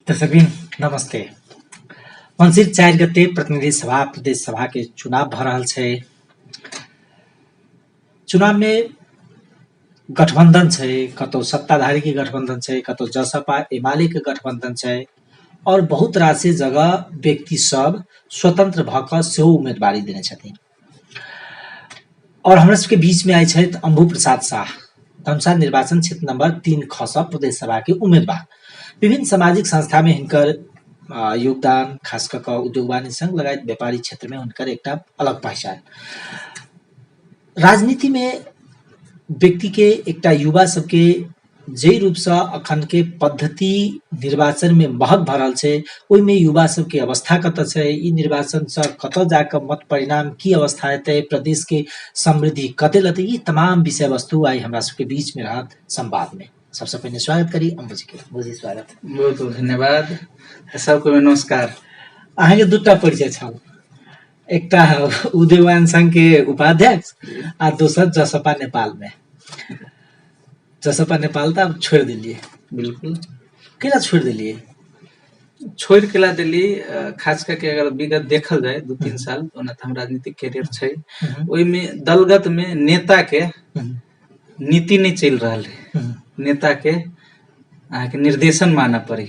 दर्शकबिन नमस्ते। मंसिर 4 गते प्रतिनिधि सभा प्रदेश सभा के चुनाव भ रहल छै। चुनाव में गठबंधन छै, कतौ सत्ताधारी के गठबंधन छै, कतौ जसपा एमाले के गठबंधन छै और बहुत राशि जगह व्यक्ति सब स्वतंत्र भक सेहो उम्मेदवारी देने छथिन। और हमरा सबके बीच में आए छथि अम्बु प्रसाद शाह, धनुषा निर्वाचन क्षेत्र नंबर 3 ख प्रदेश सभा के उम्मीदवार। विभिन्न सामाजिक संस्था में हिनकर योगदान, खास कर उद्योग वाणिज्य संघ लगायत व्यापारी क्षेत्र में हुनकर एक अलग पहचान। राजनीति में व्यक्ति के एक युवा सबके जे रूप से अखन के पद्धति निर्वाचन में महक भरल छै, ओहि में युवा सबके अवस्था कत छै, ई निर्वाचन से कत जाकर मत परिणाम की अवस्था हेतै, प्रदेश के समृद्धि कते लते, ई तमाम विषय वस्तु आई हमरा सबके बीच में रहत संवाद में। सबसे पहले स्वागत करी अम्बु जी के। अम्बु जी स्वागत। बहुत बहुत धन्यवाद। सबको नमस्कार। अहाँ के दूटा परिचय छल, एकटा उदयवान संघ के उपाध्यक्ष आ दोसर जसपा नेपाल में। जसपा नेपाल तो आप छोड़ दिलिए। बिल्कुल। केला छोड़ दिलिए? छोड़ केला दिली, खास करके अगर विगत देखल जाए 2-3 साल ओना त हम राजनीतिक कैरियर छै, ओइ में दलगत में नेता के नीति नहीं चल रहा है। नेता के अहाँ के निर्देशन माना पड़ी,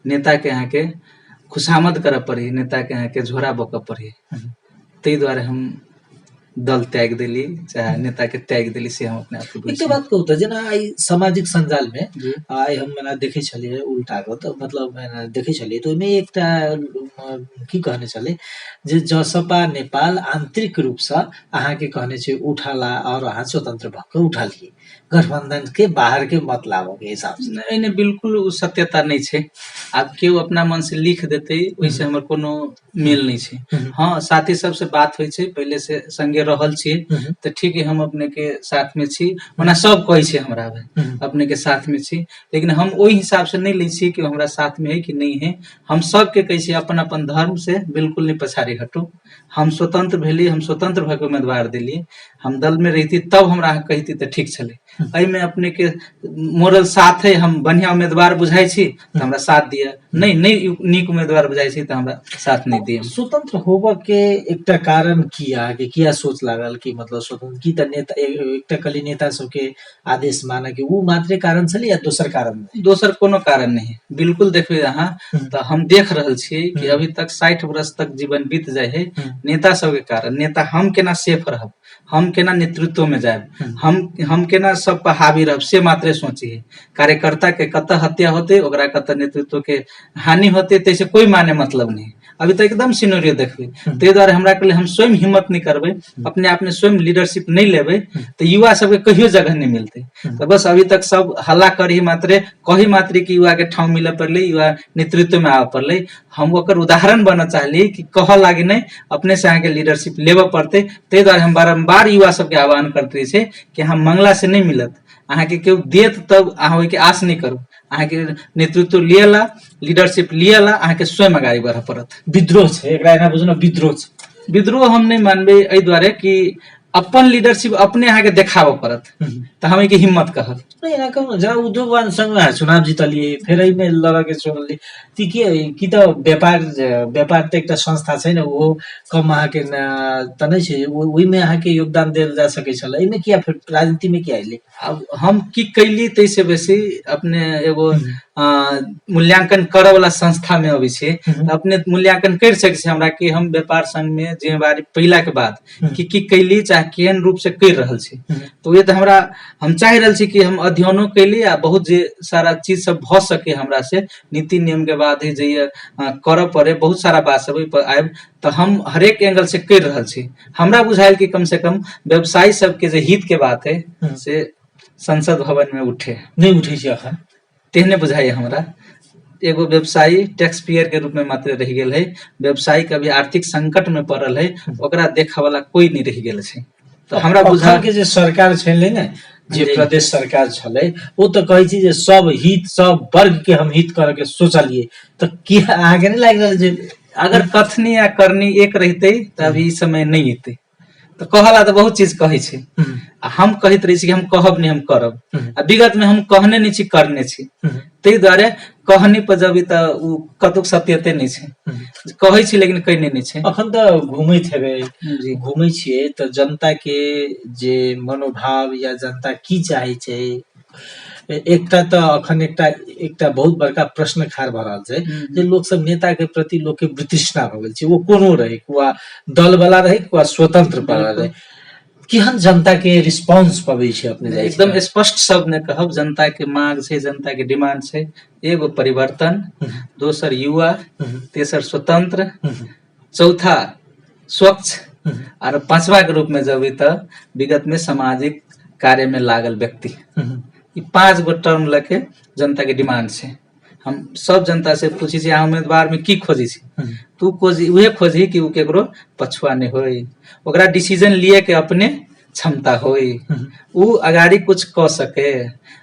नेता के अहाँ के खुशामद कर पड़ी, नेता के अहाँ के झोरा बक पड़ी। तै द्वारा हम दल त्याग दिली, चाहे नेता के त्याग दिली से हम अपने आप को एक बात कहू त जेना आई सामाजिक संजाल में आई हम मैंने देखे छलिए उल्टा को, तो मतलब मैंने देखे छलिए तो में एकटा की कहने चले जे जसपा नेपाल आंतरिक रूप से अहाँ के कहने छे उठाला और अहाँ स्वतंत्र भक उठा लिए, गठबंधन के बाहर के मत लाभो के हिसाब से। नहीं, बिल्कुल सत्यता नहीं छे। आप केओ अपना मन से लिख देते वैसे हमर कोनो मेल नहीं छे। हाँ, साथी सबसे बात होई छे, पहले से संगे रहल छी तो ठीक है, हम अपने के साथ में छी, ओना सब कहै छे हमरा अपने के साथ में छी, लेकिन हम ओई हिसाब से नहीं लै छी कि हमरा साथ में है कि नहीं है। हम सब के कहै छी अपन अपन धर्म से बिल्कुल नहीं पछाड़ी हटो। हम स्वतंत्र भेली, हम स्वतंत्र भके उम्मीदवार दिली। हम दल में रहती तब हमरा कहती तो ठीक चले। एहि में अपने के मोरल साथ है, हम बढ़िया उम्मीदवार बुझाई छी तो हमरा साथ दिया, नहीं नीक उम्मीदवार बुझाई छी तो हमरा साथ नहीं दिया। स्वतंत्र होबा के एकटा कारण किया कि किया सोच लागल कि मतलब स्वतंत्र की त नेता एकटा कली नेता सब के आदेश माना कि वो मात्र कारण छले या दोसर कारण? दोसर कोनो कारण नहीं। बिल्कुल देखबे अहाँ तो हम देख रहल छियै कि अभी तक 60 वर्ष तक जीवन बीत जाए है नेता सब के कारण। नेता हम केना सेफ रहब, हम केना नेतृत्व में जाएब, हम केना सब पर हावी रहब, से मात्रे सोची है। कार्यकर्ता के कत हत्या होते, ओकरा कत नेतृत्व के हानि होते, तैसे कोई माने मतलब नहीं। अभी तो एकदम सिनेरियो देखबे, ते द्वारा हमरा के लिए हम स्वयं हिम्मत नहीं करबे, अपने आप में स्वयं लीडरशिप नहीं लेबे तो युवा सब के कहियो जगह नहीं मिलते। तो बस अभी तक सब हल्ला करही मात्रे, कही मात्रे कि युवा के ठाव मिले पड़ले, युवा नेतृत्व में आवे पड़ले। हम ओकर उदाहरण बन चाहली कि कह लागे नहीं, अपने से आगे लीडरशिप लेबे पड़ते। ते द्वारा हम बारंबार युवा सब के आह्वान करते छे कि हम मंगला से नहीं मिलत, अहाँ के केओ देत तब अहाँ के आस नहीं करू। अहाँ के नेतृत्व लियला, लीडरशिप लियला, अहाँ के स्वयं आगे बढ़ पड़त। विद्रोह छे एकरा, एना बुझना विद्रोह छे। विद्रोह हम नहीं मानबे एहि द्वारे कि अपन लीडरशिप अपने अहाँ के देखाबो पड़त, तो हम के हिम्मत कहब। नहीं ना कहूँ जहाँ उद्योग वाणिज्य संघ में चुनाव जीतलिए, फिर एहि में लड़ के चुनलिए, ती की तो व्यापार तो एक संस्था छैन, वो कम अहाँ के त नहीं छे, ओहि में अहाँ के योगदान देल जा सके छल। एहि में किया फिर राजनीति में किया आइले? अब हम की कैली तैसे बेसी अपने एगो मूल्यांकन करे वाला संस्था में अभी छे, अपने मूल्यांकन कर सके छे हमरा कि हम व्यापार संघ में जिम्मेवारी पहिला के बाद की कैली, चाहे केहन रूप से कर रहल छी। तो ये तो हमरा हम चाह रहल छी कि हम अध्ययनो कैली आ बहुत जे सारा चीज सब भ सके हमरा से, नीति नियम के बाद ही जे करे पड़े, बहुत सारा बात सब पर आब तो हम हरेक एंगल से कर रहल छी। हमरा बुझाइल कि कम से कम व्यवसायी सबके जे हित के बात है से संसद भवन में उठे नहीं उठे छे अखन, तेहने बुझाइए हमरा। एगो व्यवसायी टैक्स पेयर के रूप में मात्र रह गेल है, व्यवसायी कभी आर्थिक संकट में पड़ल है, ओकरा देखे वाला कोई नहीं रह गेल है। तो हमरा बुझा के जे सरकार छले ने, जे प्रदेश सरकार छले, वो तो कहे छी जे सब हित सब वर्ग के हम हित करे के सोचलिए, तो क्या आगे नहीं लाग रहल जे अगर कथनी या करनी एक रहते तो अभी इस समय नहीं हेते। तो कहला तो बहुत चीज कहे छे आ हम कहत रही छी कि हम कहब नहीं हम करब आ विगत में हम कहने नहीं छी करने छी तै दुआरे कहनी पर जब त उ कतुक सत्यते नहीं छे कहै छी लेकिन कहने नहीं छे अखन त घुमैत हेबै जी घुमै छियै त जनता के जे मनोभाव या जनता की चाहे छै एकटा त अखन एकटा बहुत बड़का प्रश्न खाड़ भ रहल छै जे लोक सब नेता के प्रति लोक के वितृष्णा भ गेल छै वो कोनो रहे वा दल वाला रहे वा स्वतंत्र वाला रहे केहन जनता के रिस्पांस पबै छै अपने जाय एकदम स्पष्ट शब्द में कहब जनता के मांग छे जनता के डिमांड छे एगो परिवर्तन दोसर युवा तेसर स्वतंत्र चौथा स्वच्छ और पांचवा के रूप में जब त विगत में सामाजिक कार्य में लागल व्यक्ति ई 5 गो टर्म लेके जनता के डिमांड छे हम सब जनता से पूछी छी उम्मीदवार में की खोजी छी तू खोजी उहे खोजी कि उ केकरो पछुआ नहीं होई ओकरा डिसीजन लिए के अपने क्षमता होई उ अगाड़ी कुछ क सके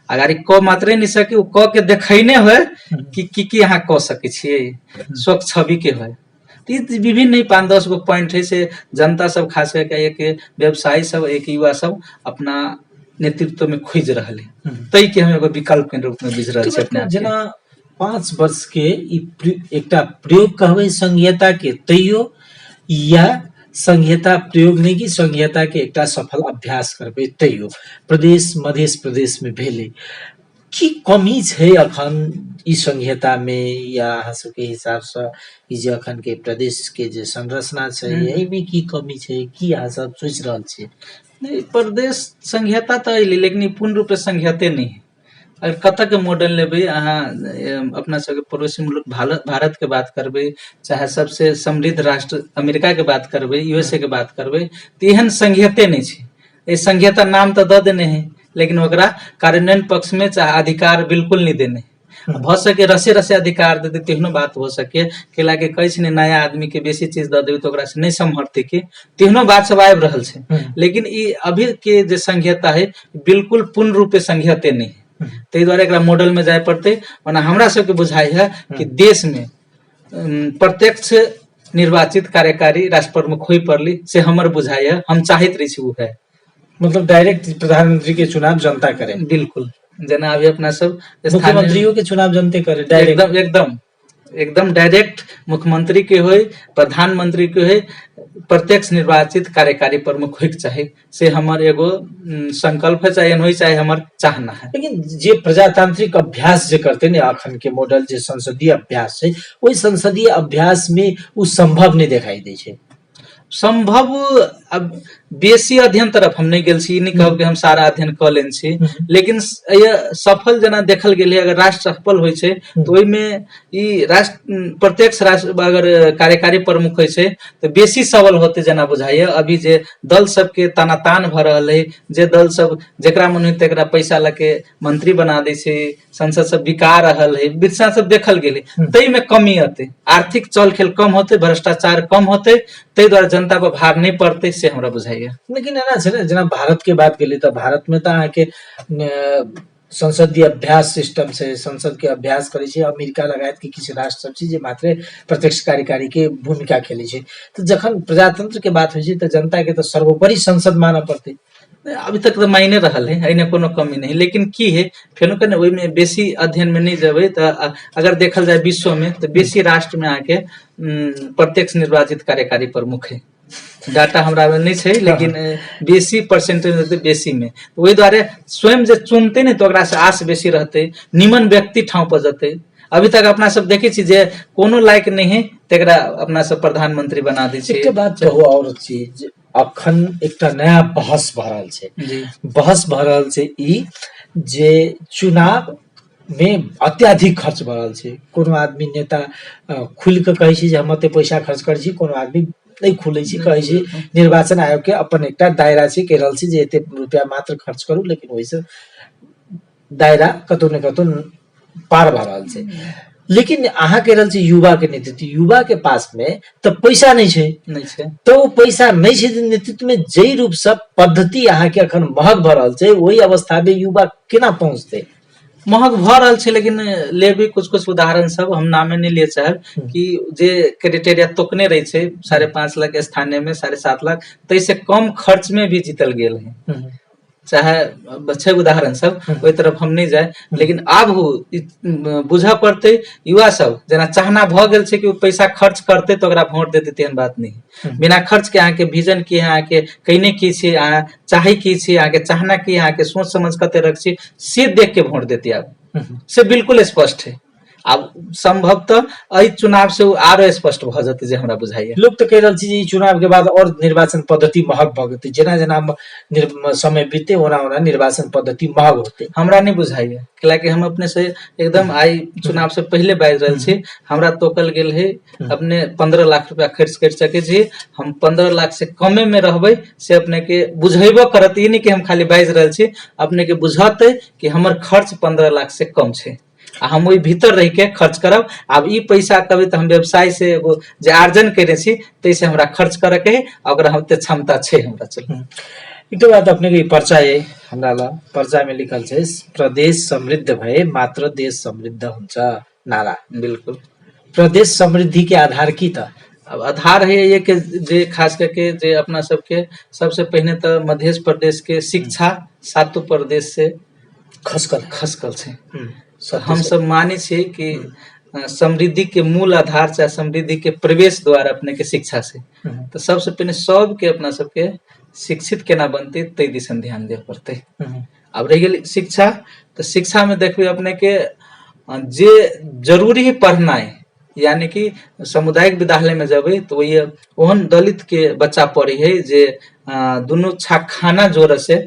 अगाड़ी क मात्रे नहीं सके उ क के देखैने होय कि यहाँ क सके छियै स्वच्छ छवि के होय विभिन्न नहीं 5-10 गो पॉइंट है से जनता सब खास करके एक व्यवसायी सब एक युवा सब अपना नेतृत्व में खोज रहल है तई के हम एगो विकल्प के रूप में बुझ रहल छै अपने जेना 5 वर्ष के एकटा प्रयोग कहबै संघीयता के तैयो या संघीयता प्रयोग नहीं कि संघीयता के एकटा सफल अभ्यास करबै तैयो प्रदेश मध्य प्रदेश में भेले की कमी छै अखन ई संघीयता में या अहाँ सबके हिसाब से ई जे अखन के प्रदेश के जे संरचना छै एहि में की कमी छै की अहाँ सब सोच रहल छियै नहीं प्रदेश संघीयता तो अइले लेकिन ई पूर्ण रूप से संघीयते नहीं है अगर कतक के मॉडल लेबै अहाँ अपना सबके पड़ोसी मुल्क भारत के बात करबै चाहे सबसे समृद्ध राष्ट्र अमेरिका के बात करबै यूएसए के बात करबै तो एहन संघीयते नहीं छै ए संघीयता नाम तो द देने है लेकिन ओकरा कार्यान्वयन पक्ष में चाहे अधिकार बिल्कुल नहीं देने भ सके रसे रसे अधिकार दे देते तेहनो बात हो सके केला के कहै छै नया आदमी के बेसी चीज द देबै तो ओकरा से नहीं सम्हरते के तेहनो बात सब आबि रहल छै लेकिन ई अभी के जे संघीयता है बिल्कुल पूर्ण रूपे संघीयते नहीं है तै द्वारा एकरा मॉडल में जाय पड़ते वरना हमरा सबके बुझाई है कि देश में प्रत्यक्ष निर्वाचित कार्यकारी राष्ट्र प्रमुख होई पड़ली से हमर बुझाई है हम चाहत रही छी उ है मतलब डायरेक्ट प्रधानमंत्री के चुनाव जनता करे बिल्कुल जना अभी अपना सब मुख्यमंत्रियों के चुनाव जनते करे डायरेक्ट एकदम डायरेक्ट मुख्यमंत्री के होय प्रधानमंत्री के होय प्रत्यक्ष निर्वाचित कार्यकारी प्रमुख होय चाहे से हमर एगो संकल्प है चाहे हमर चाहना है लेकिन जे प्रजातांत्रिक अभ्यास जे करते ने अखन के मॉडल जे संसदीय अभ्यास है वही संसदीय अभ्यास में उ संभव नहीं दिखाई दे छै संभव अब बेसी अध्ययन तरफ हम नहीं गेल छी नहीं कहब कि हम सारा अध्ययन क लेन छी लेकिन ये सफल जना देखल गेल अगर राष्ट्र सफल होय छै तो ओय में ई राष्ट्र प्रत्यक्ष राष्ट्र अगर कार्यकारी प्रमुख होय छै तो बेसी सबल होते जना बुझाइए अभी जे दल सब के तानातान भ रहल है जे दल सब जेकरा मन होय तेकरा पैसा लके मंत्री बना दे छै संसद सब बिका रहल है विषय सब देखल गेल तई में कमी होते आर्थिक चल खेल कम होते भ्रष्टाचार कम होते तई द्वारा जनता पर भार नहीं पड़ते से हमरा बुझाइए लेकिन एना छै ने जेना भारत के बात केली त भारत में त अहाँ के संसदीय अभ्यास सिस्टम से संसद के अभ्यास करे छै अमेरिका लगायत के किछु राष्ट्र सब छै जे मात्र प्रत्यक्ष कार्यकारी के भूमिका खेले छै तो जखन प्रजातंत्र के बात होय छै त जनता के त सर्वोपरि संसद मानय पड़ते अभी तक तो मायने रहल है एने कोनो कमी नहीं लेकिन की है फेनो कने ओय में बेसी अध्ययन में नहीं जबे त अगर देखल जाए विश्व में तो बेसी राष्ट्र में आके प्रत्यक्ष निर्वाचित कार्यकारी प्रमुख है डाटा हमरा में नहीं छै लेकिन बेसी परसेंटेज रहते बेसी में ओहि द्वारे स्वयं जे चुनते ने तो ओकरा से आस बेसी रहते निमन व्यक्ति ठाव पर जते अभी तक अपना सब देखे छी जे कोनो लायक नहीं है तेकरा अपना सब प्रधानमंत्री बना दै छै एक बात कहू और चीज अखन एकटा नया बहस भ रहल छै बहस भ रहल छै ई जे चुनाव में अत्याधिक खर्च भ रहल छै कोनो आदमी नेता खुल के कहै छै जे हम एते पैसा खर्च करै छी कोनो आदमी नहीं खुले छी कहै छी निर्वाचन आयोग के अपन एकटा दायरा छै कह रहल छी जे एते रुपया मात्र खर्च करू लेकिन ओहि से दायरा कतौ न कतौ पार भ रहल छै लेकिन अहाँ कह रहल छी युवा के नेतृत्व युवा के पास में तो पैसा नहीं छै तो पैसा नहीं छै नेतृत्व में जई रूप से पद्धति अहाँ के अखन महग भ रहल छै वही अवस्था में युवा केना पहुंचते महग भ रहल छै, लेकिन लेबी कुछ कुछ उदाहरण सब हम नामे नहीं लिए चाहब कि जे क्राइटेरिया तोकने रही छै 5.5 लाख स्थानीय में 7.5 लाख तैसे कम खर्च में भी जीतल गेल है, चाहे छै उदाहरण सब, ओहि तरफ हम नहीं जाए। लेकिन आब बुझ पड़ते युवा सब जना चाहना भ गेल छै कि पैसा खर्च करते तो ओकरा वोट देते, तेहन बात नहीं। बिना खर्च के अहाँ के विजन की है, अहाँ के कहने की छी, अहाँ चाहे की छी, अहाँ के चाहना की, अहाँ के सोच समझ कते रख छी, से देख के वोट देते आब, से बिल्कुल स्पष्ट है। आब संभवतः एहि चुनाव से आरो स्पष्ट भ जेतै जे हमरा बुझाइए। लोग तो कह रहल छी जे ई चुनाव के बाद और निर्वाचन पद्धति महग भ जेतै, जेना जेना समय बीते ओना ओना निर्वाचन पद्धति महग होते। हमरा नहीं बुझाइए, कैलाकि हम अपने से एकदम आई चुनाव से पहले बाजि रहल छी। हमरा तोकल गेल है अपने 15 लाख रुपया खर्च कर सके छी, हम 15 लाख से कमे में रहबै से अपने के बुझेबो करत। ई नहीं कि हम खाली बाजि रहल छी, अपने के बुझते कि हमर खर्च 15 लाख से कम छै आ हम ओहि भीतर रह के खर्च करब। आब ई पैसा कभी तो हम व्यवसाय से एगो जे आर्जन करे छी तैसे हमरा खर्च करे के है, अगर हम ते क्षमता छै हमरा। चल एक बात अपने के पर्चा है हमरा ला, पर्चा में लिखल छै प्रदेश समृद्ध भए मात्र देश समृद्ध हुन्छ नारा। बिल्कुल प्रदेश समृद्धि के आधार की था? अब आधार है ये कि जे खास करके जे अपना सबके सबसे पहले तो मध्य प्रदेश के शिक्षा सातों प्रदेश से खसकल छै। हम सब माने छी कि समृद्धि के मूल आधार चाहे समृद्धि के प्रवेश द्वार अपने के शिक्षा से, तो सबसे पहले सब के अपना सबके शिक्षित केना बनते तै दिसन ध्यान दे पड़ते। अब रह गेल शिक्षा, तो शिक्षा में देखबे अपने के जे जरूरी है पढ़नाई, यानी कि सामुदायिक विद्यालय में जब तो वही ओहन दलित के बच्चा पढ़े है जे दुनू खाना जोर से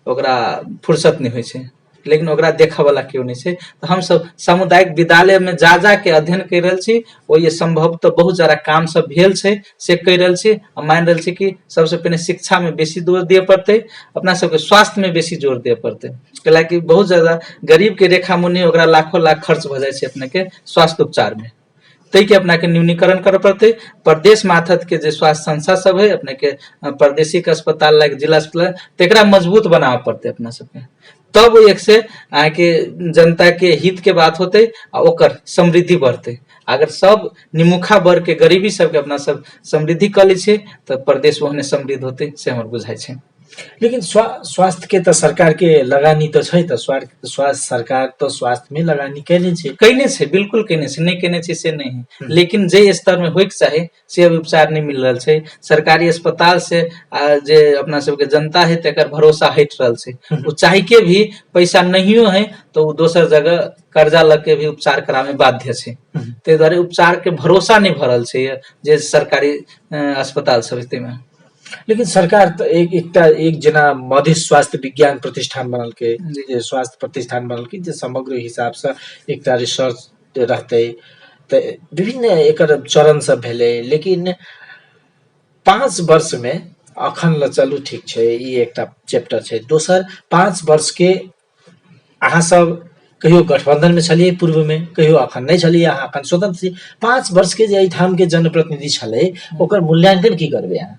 ओकरा फुर्सत नहीं होइ छै, लेकिन ओकरा देखा वाला क्यों नहीं छै। तो हम सब सामुदायिक विद्यालय में जा के अध्ययन कर रहल छी, वही संभव तो बहुत ज्यादा काम सब भेल छै से कर रहल छी। मान रहल छी कि सबसे पहले शिक्षा में बेसी जोर दिए पड़ते, अपना सबके स्वास्थ्य में बेसी जोर दिए पड़ते, कैलाकि बहुत ज्यादा गरीब के रेखा मुनि ओकरा लाखों लाख खर्च भ जाए छै अपने के स्वास्थ्य उपचार में, तै के अपना के न्यूनीकरण करे पड़ते। प्रदेश माथत के जे स्वास्थ्य संस्था सब है अपने के प्रादेशिक अस्पताल लाइक जिला अस्पताल तेकरा मजबूत बनावे पड़ते अपना सबके, तब एक से आके जनता के हित के बात होते आ ओकर समृद्धि बढ़ते। अगर सब निमुखा वर्ग के गरीबी सबके अपना सब समृद्धि कर ली छै तो प्रदेश ओहने समृद्ध होते से हमर बुझाई छै। लेकिन स्वास्थ्य के तो सरकार के लगानी तो छै, तो स्वास्थ्य सरकार तो स्वास्थ्य में लगानी कैने छै, बिल्कुल कैने छै, नहीं कैने छै से नहीं है, लेकिन जे स्तर में होइक चाहे से अभी उपचार नहीं मिल रहल छै। सरकारी अस्पताल से जे अपना सबके जनता है तेकर भरोसा हट रहल छै, वो चाहे के भी पैसा नहियो है तो वो दोसर जगह कर्जा लग के भी उपचार करावे बाध्य छै, ते द्वारे उपचार के भरोसा नहीं भरल छै जे सरकारी अस्पताल सब में। लेकिन सरकार तो एक जना मध्य स्वास्थ्य विज्ञान प्रतिष्ठान बनल के, स्वास्थ्य प्रतिष्ठान बनल के जे समग्र हिसाब से एक रिसर्च रहते, तो विभिन्न एकर चरण सब भेले। लेकिन 5 वर्ष में अखन ल चलू ठीक छै, ई एकटा चैप्टर छै। दोसर 5 वर्ष के अहाँ सब कहियो गठबंधन में छलिए पूर्व में, कहियो अखन नहीं छलिए, अहाँ अखन स्वतंत्र छी। 5 वर्ष के जे ठाम के जनप्रतिनिधि छले ओकर मूल्यांकन की करबे अहाँ?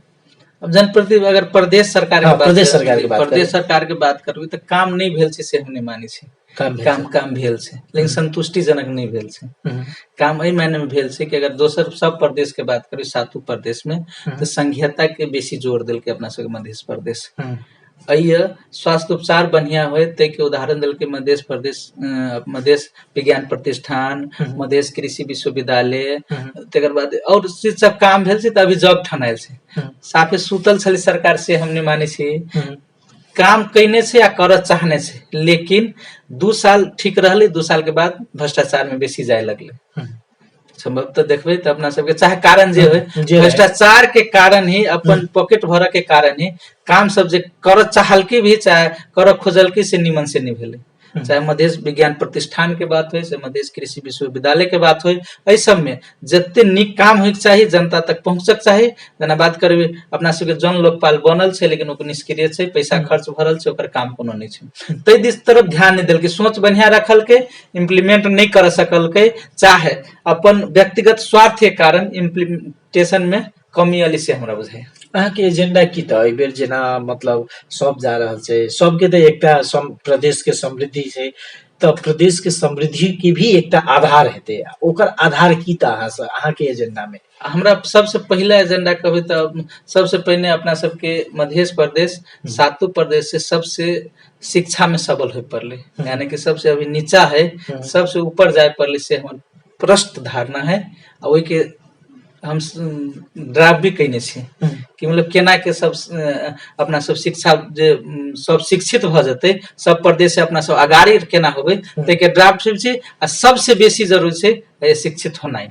अब जनप्रतिनिधि अगर प्रदेश सरकार के प्रदेश सरकार के बात करबी तो काम नहीं भेल छै से हम नहीं मानी छी। काम भेल छै, लेकिन संतुष्टिजनक नहीं भेल छै। काम एहि मायने में भेल छै कि अगर दोसर सब प्रदेश के बात करी सातों प्रदेश में तो संघीयता के बेसी जोर दिल के अपना सबके मध्य प्रदेश। स्वास्थ्य उपचार बढ़िया हुए तै के उदाहरण दिल के मध्य प्रदेश मध्य विज्ञान प्रतिष्ठान, मध्य कृषि विश्वविद्यालय, तेकर बाद और सब काम भेल छै। अभी जॉब ठनायल छै, साफे सुतल छली सरकार से हम नहीं माने छी। काम कैने छै आ करत चाहने छै, लेकिन 2 साल ठीक रहले, 2 साल के बाद भ्रष्टाचार में बेसी जाए लगले। संभवतः देखबे तो अपना सबके चाहे कारण जे हो भ्रष्टाचार के कारण ही, अपन पॉकेट भर के कारण ही काम सब जे कर चाहल के भी चाहे कर खोजल के से निमन से नहीं भेले। चाहे मध्य विज्ञान प्रतिष्ठान के बात हो, चाहे मध्य कृषि विश्वविद्यालय के बात हो, एहि सब में जते नीक काम होइक चाहिए, जनता तक पहुंचक चाहिए। जना बात करबे अपना सबके जन लोकपाल बनल छै लेकिन ओकर निष्क्रिय छै, पैसा खर्च भरल छै, ओकर काम कोनो नहीं छै। तै दिस तरफ ध्यान नहीं देल के, सोच बढ़िया रखल के, इम्प्लीमेंट नहीं कर सकल के, चाहे अपन व्यक्तिगत स्वार्थ के कारण इम्प्लीमेंटेशन में कमी अली से हमरा बुझाय। अहाँ के एजेंडा की त एहि बेर जेना मतलब सब जा रहल छै, सबके तो एकटा प्रदेश के समृद्धि छै, तो प्रदेश के समृद्धि की भी एकटा आधार हेतै, ओकर आधार की त अहाँ के एजेंडा में? हमरा सबसे पहला एजेंडा कहबै तऽ सबसे पहिने अपना सबके मध्य प्रदेश सातों प्रदेश से सबसे शिक्षा में सबल हो पड़ले, यानी कि सबसे अभी नीचा है, सबसे ऊपर जाए पड़ले से हमर प्रश्न धारणा है। और ओहि के हम ड्राफ्ट भी कहने छी कि मतलब केना के सब अपना सब शिक्षा जे सब शिक्षित भ जते, सब प्रदेश से अपना सब अगाड़ी केना होबे ते के ड्राफ्ट छै। आ सबसे बेसी जरूरी छै शिक्षित होनाइ।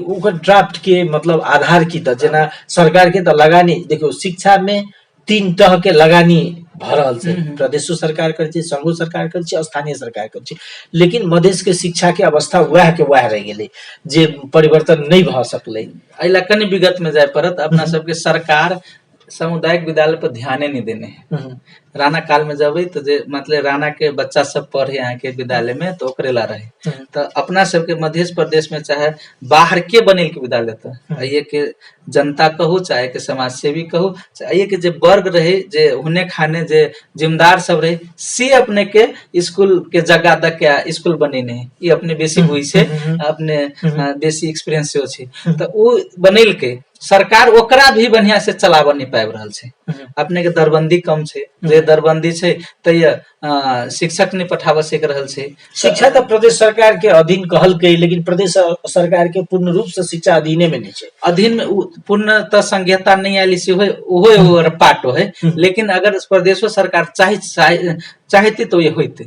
ओकर ड्राफ्ट के मतलब आधार की त जेना सरकार के त लगानी देखियो, शिक्षा में 3 तरह के लगानी भ रहल छै, प्रदेशो सरकार करे छै, संघो सरकार करे छै, स्थानीय सरकार करे छै, लेकिन मधेश के शिक्षा के अवस्था वह के वह रह गेलै, जे परिवर्तन नहीं भ सकलै। एला कनि विगत में जाय पड़त। अपना सबके सरकार सामुदायिक विद्यालय पर ध्यान नहीं देने है। राणा काल में जब तो जे मतलब राणा के बच्चा सब पढ़े यहाँ के विद्यालय में तो ओकरे ला रहे। तो अपना सबके मध्य प्रदेश में चाहे बाहर के बनेल के विद्यालय तो ये के जनता कहू चाहे के समाज सेवी कहू चाहे के जे वर्ग रहे जे हुने खाने जे जिम्मेदार सब रहे से अपने के स्कूल के जगह दे के स्कूल बने नहीं, ये अपने बेसी हुई से अपने बेसी एक्सपीरियंस से तो वो बनेल के सरकार ओकरा भी बढ़िया से चलाबऽ नहीं पाबि रहल छै। अपने के दरबंदी कम छै, जे दरबंदी छै तैया शिक्षक नहीं पठाबऽ सक रहल छै। शिक्षा तो प्रदेश सरकार के अधीन कहलकै, लेकिन प्रदेश सरकार के पूर्ण रूप से शिक्षा अधीने में नहीं छै। अधीन में पूर्णतः संहिता नहीं आयल से ओहो पाटो है, लेकिन अगर प्रदेशो सरकार चाहती तो ये होते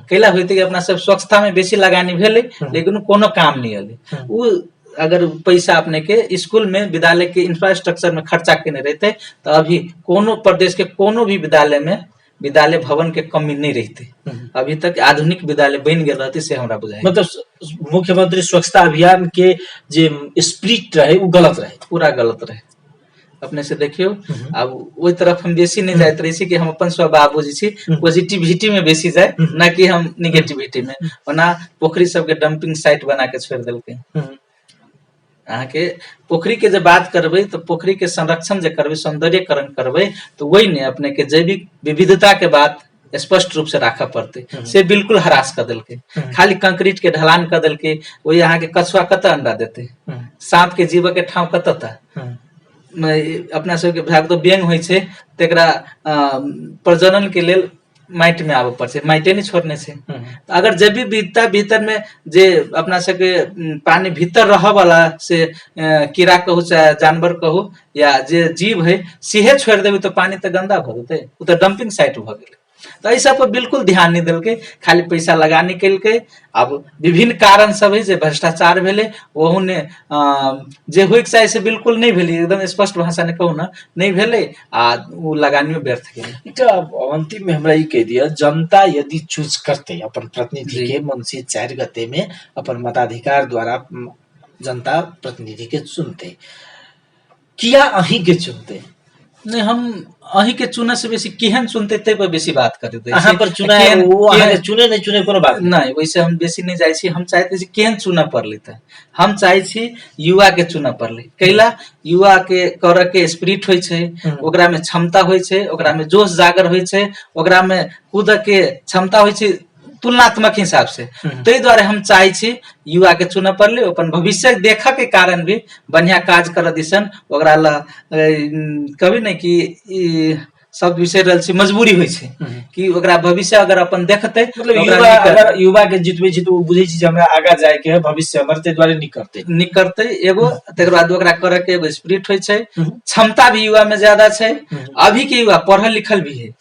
कैला होते कि अपना सब स्वच्छता में बेसी लगानी भेले, लेकिन कोनो काम नहीं अले। अगर पैसा अपने के स्कूल में विद्यालय के इंफ्रास्ट्रक्चर में खर्चा केने रहते तो अभी कोनो प्रदेश के कोनो भी विद्यालय में विद्यालय भवन के कमी नहीं रहती। अभी तक आधुनिक विद्यालय बन गया रहती से हमरा बुझाई। मतलब मुख्यमंत्री स्वच्छता अभियान के जे स्पिरिट रहे वो गलत रहे, पूरा गलत रहे। अपने से देखियो अब वही तरफ हम बेसी नहीं जाते रही कि हम अपन स्वभाव बुझी पॉजिटिविटी में बेसी जाए, ना कि हम निगेटिविटी में। वरना पोखरी सबके डंपिंग साइट बना के छोड़ दिलके। अहाँ के पोखरी के जब बात करबे तो पोखरी के संरक्षण जे करबे, सौंदर्यकरण करबे तो वही ने अपने के जैविक विविधता के बात स्पष्ट रूप से रखा पड़ते से बिल्कुल हरास कर दिलके। खाली कंक्रीट के ढलान कर दिलके, वही यहाँ के कछुआ कत अंडा देते, सांप के जीव के ठाव कत था। अपना सबके भाग तो व्यंग होइ छै तेकरा प्रजनन के लेल माइट में आबे पड़े, माइटे नहीं छोड़ने से। अगर जब भी बीतता भीतर में जे अपना सबके पानी भीतर रह वाला से कीड़ा कहू चाहे जानवर कहू या जे जीव है सीहे छोड़ देवे तो पानी तो गंदा भ जेते, वो तो डंपिंग साइट भ गेले। तो ऐसा पर बिल्कुल ध्यान नहीं दिलके, खाली पैसा लगा निकल के। अब विभिन्न कारण सब है जे भ्रष्टाचार भेले, वहु ने जे होइक चाहे से बिल्कुल नहीं भेले, एकदम स्पष्ट भाषा ने कहू ना नहीं भेले आ वो लगानी व्यर्थ गेले। अंतिम में हमरा ई कह दिया, जनता यदि चूज करते अपन प्रतिनिधि के मनसी 4 गते में अपन मताधिकार द्वारा जनता प्रतिनिधि के चुनते, किया अही के चुनते? नहीं, हम अही के चुने से बेसी केहन चुनते ते पर बेसी बात करते। अहाँ पर चुना वो अहाँ चुने नहीं चुने कोनो बात नहीं, वैसे हम बेसी नहीं जाय छी। हम चाहते छी केहन चुना पड़ले त हम चाहे छी युवा के चुना पड़ले। कैला युवा के कर के स्पिरिट होय छै, ओकरा में क्षमता होय छै, ओकरा में जोश जागर होय छै, ओकरा में कूद के क्षमता होय छै तुलनात्मक हिसाब से। तै द्वारे हम चाहे छी युवा के चुना पड़ले, अपन भविष्य देख के कारण भी बढ़िया काज कर दिसन ओकरा ला कभी नहीं कि सब विषय रहल छै मजबूरी होय छै कि ओकरा भविष्य अगर अपन देखते मतलब युवा के जितबे छी तो बुझे छी जे हमरा आगा जाए के है, भविष्य हमर ते द्वारे नहीं करते एगो। तकर बाद ओकरा करे के एगो स्पिरिट होय छै, क्षमता भी युवा में ज्यादा छै। अभी के युवा पढ़ल लिखल भी है,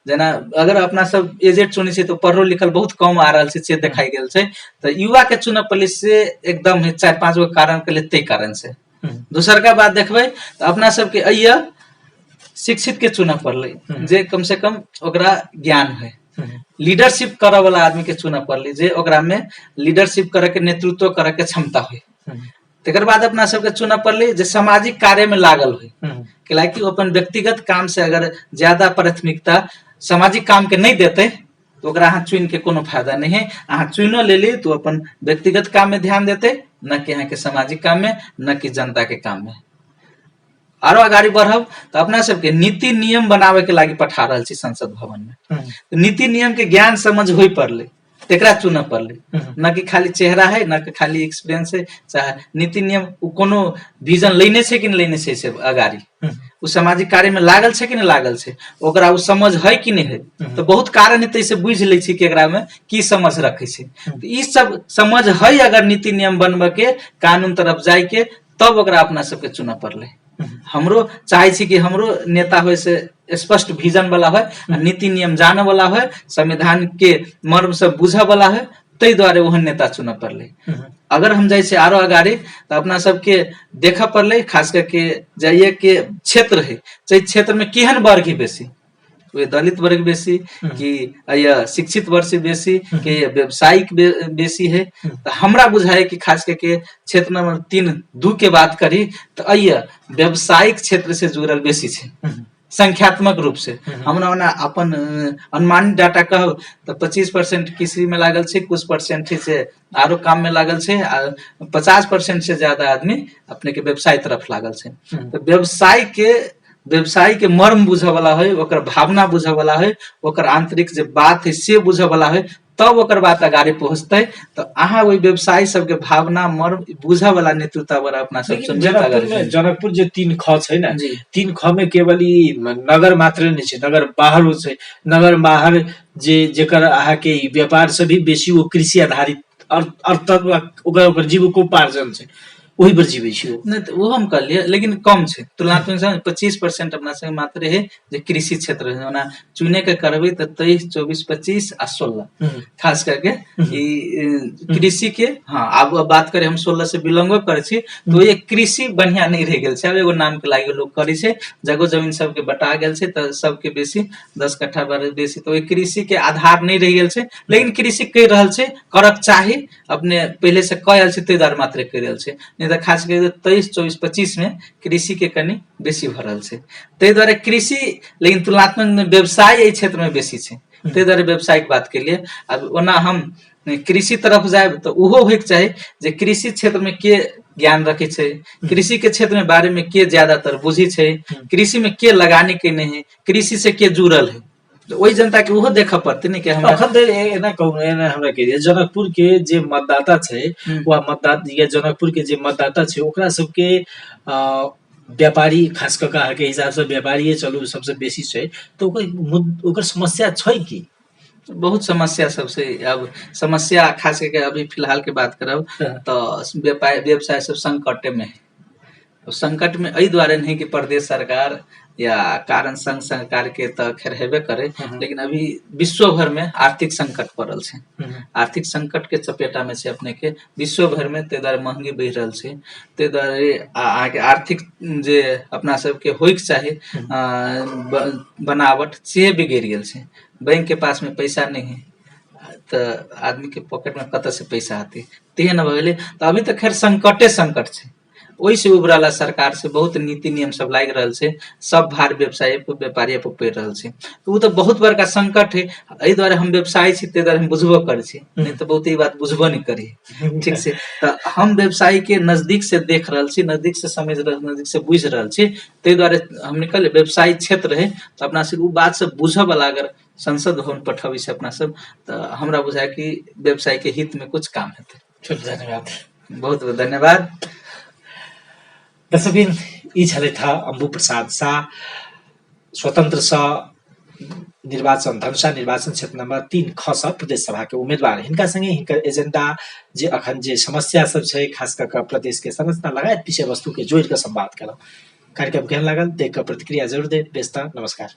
जना अगर अपना सब एजेड चुने से तो पढ़ल लिखल बहुत कम आ रहल से देखाई गेल छै। तो युवा के चुनब पड़े से एकदम 4-5 गो कारण के लिए कारण से। दूसर का बात देखबे तो अपना सब के अइया शिक्षित के चुना पड़ले, जे कम से कम ओकरा ज्ञान है। लीडरशिप करे वाला आदमी के चुना पड़ले, जे ओकरा में लीडरशिप करे के नेतृत्व करे के क्षमता है। तेकर बाद अपना सब के चुना पड़ले जे सामाजिक कार्य में लागल है, कि अपन व्यक्तिगत काम से अगर ज्यादा प्राथमिकता सामाजिक काम के नहीं देते तो ओकरा अहाँ चुन के कोनो फायदा नहीं है। अहाँ चुनो ले ली तो अपन व्यक्तिगत काम में ध्यान देते, न कि यहाँ के सामाजिक काम में, न कि जनता के काम में। आरो अगाडि बढ़ब तो अपना सबके नीति नियम बनावे के लागी पठा रहल छी संसद भवन में। तो नीति नियम के ज्ञान समझ होई पड़ले तेकरा चुनऽ पड़ले, न कि खाली चेहरा है न कि खाली एक्सपीरियंस है, चाहे नीति नियम उ कोनो विजन लेने छै कि नहीं लेने छै से अगाडि उ सामाजिक कार्य में लागल छै कि नहीं लागल छै, ओकरा उ समझ है कि नहीं है। तो बहुत कारण है से बुझ ले छी कि एकरा में की समझ रखे छै। तो ई सब समझ है अगर नीति नियम बनबे के कानून तरफ जाय के तब ओकरा अपना सबके चुनऽ पड़ले। हमरो चाहे छी कि हमरो नेता होय से स्पष्ट विजन वाला है, नीति नियम जाने वाला है, संविधान के मर्म से बुझे वाला है, तै द्वारे ओहन नेता चुनऽ पड़ले। अगर हम जाय छै आरो अगाडि तो अपना सबके देखऽ पड़ले खास करके जाइए के क्षेत्र है, चाहे क्षेत्र में केहन वर्ग बेसी, वे दलित वर्ग बेसी कि या शिक्षित वर्ग से बेसी कि व्यवसायिक बेसी है। तो हमरा बुझाए कि खास करके क्षेत्र नंबर 3-2 के बात करी तो अय्या व्यवसायिक क्षेत्र से जुड़ल बेसी छे संख्यात्मक रूप से। हमरा ओना अपन अनुमानित डाटा कहब तो 25% कृषि में लागल छे, कुछ परसेंट से आरो काम में लागल छे, 50% से ज्यादा आदमी अपने के व्यवसाय तरफ लागल छे। तो व्यवसाय के मर्म बुझे वाला है, ओकर भावना बुझे वाला है, ओकर आंतरिक जे बात है से बुझे वाला है, तब ओकर बात अगाडि पहुंचते। तो अहाँ वही व्यवसाय सबके भावना मर्म बुझे वाला नेतृत्व वाला अपना सब जनकपुर जे 3 ख छै ना, 3 ख में केवल ई नगर मात्र नहीं छै, नगर बाहर छै, नगर बाहर जे जेकर अहाँ के व्यापार से भी बेसी वो कृषि आधारित अर्थ ओकर जीविकोपार्जन छै, वही पर जीवे छी नहीं। तो वो हम कर लिए लेकिन कम छे तुलनात्मक 25% अपना से मात्र है जे कृषि क्षेत्र है। ओना चुने के करबे तो 23, 24, 25 आ 16 खास करके कृषि के। हाँ अब बात करें हम 16 से बिलोंग करे छी तो ये कृषि बढ़िया नहीं रह गेल छै। अब एगो नाम के लागे लोग करे छै, जगह जमीन सबके बटा गेल छै तो सबके बेसी 10 कट्ठा बेसी, तो कृषि के आधार नहीं रह गेल छै। लेकिन कृषि कर रहल छै, करक चाही, अपने पहले से कयल छै, तै द्वारा मात्र कर रहल छै। खास कर 23, 24, 25 में कृषि के कनी बेसी भरल छै, तै द्वारा कृषि लेकिन तुलनात्मक व्यवसाय क्षेत्र में बेसी छै, तै द्वारा व्यवसाय के बात के लिए। अब ओना हम कृषि तरफ जाए तो उहो होइक चाही जे कृषि क्षेत्र में के ज्ञान रखे छै, कृषि के क्षेत्र में बारे में के ज्यादातर बुझी छै, कृषि में के लगानी के नहीं है, कृषि से के जुड़ल है, वही जनता के उहो देखा पड़ते नहीं कि हम अखन एना कहूं एना हमरा के जनकपुर के जे मतदाता छै वा मतदाता या जनकपुर के जे मतदाता छै ओकरा सबके व्यापारी खास क के हिसाब से व्यापारी चलू सबसे बेसी छै, तो ओकर समस्या छै की? बहुत समस्या सबसे। अब समस्या खास करके अभी फिलहाल के बात करब तो व्यवसाय सब संकट में है। संकट में एहि द्वारे नहीं कि प्रदेश सरकार या कारण संघ सरकार के तो खैर हेबे करे, लेकिन अभी विश्व भर में आर्थिक संकट पड़ल छै। आर्थिक संकट के चपेटा में से अपने के विश्व भर में ते द्वारे महंगी बढ़ रहल छै, ते द्वारे आगे आर्थिक जे अपना सब के होइक चाही बनावट से बिगड़ गेल छै। बैंक के पास में पैसा नहीं है तो आदमी के पॉकेट में कत से पैसा आती, तेहन भ गेलै। तो अभी तो खैर संकट छै, ओहि से उभरला सरकार से बहुत नीति नियम सब लाग रहल छै, सब भार व्यवसाय पर व्यापारी पर पड़ रहल छै। तो वो तो बहुत बड़का संकट है। एहि द्वारे हम व्यवसाय छी, ते द्वारे हम बुझबो करे छी, नहीं तो बहुत ही बात बुझबो नहीं करी, ठीक से। तो हम व्यवसाय के नजदीक से देख रहल छी, नजदीक से समझ रहल, नजदीक से बुझ रहल छी, ते द्वारे हम निकल व्यवसाय क्षेत्र है तो अपना से वो बात से बुझे वाला अगर संसद भवन पठावी से अपना सब, तो हमरा बुझाय कि व्यवसाय के हित में कुछ काम हेतै। धन्यवाद, बहुत बहुत धन्यवाद। दर्शकबिन ई छलै था अम्बु प्रसाद शाह, स्वतंत्र निर्वाचन धनुषा निर्वाचन क्षेत्र नंबर 3 ख प्रदेश सभा के उम्मीदवार। हिनका संगे हिनकर एजेंडा जे अखन जे समस्या सब छै खास कर प्रदेश के संरचना लगायत विषय वस्तु के जोड़ के संवाद करब। कार्यक्रम केहन लागल देख कर प्रतिक्रिया जरूर दे। बेस्ता नमस्कार।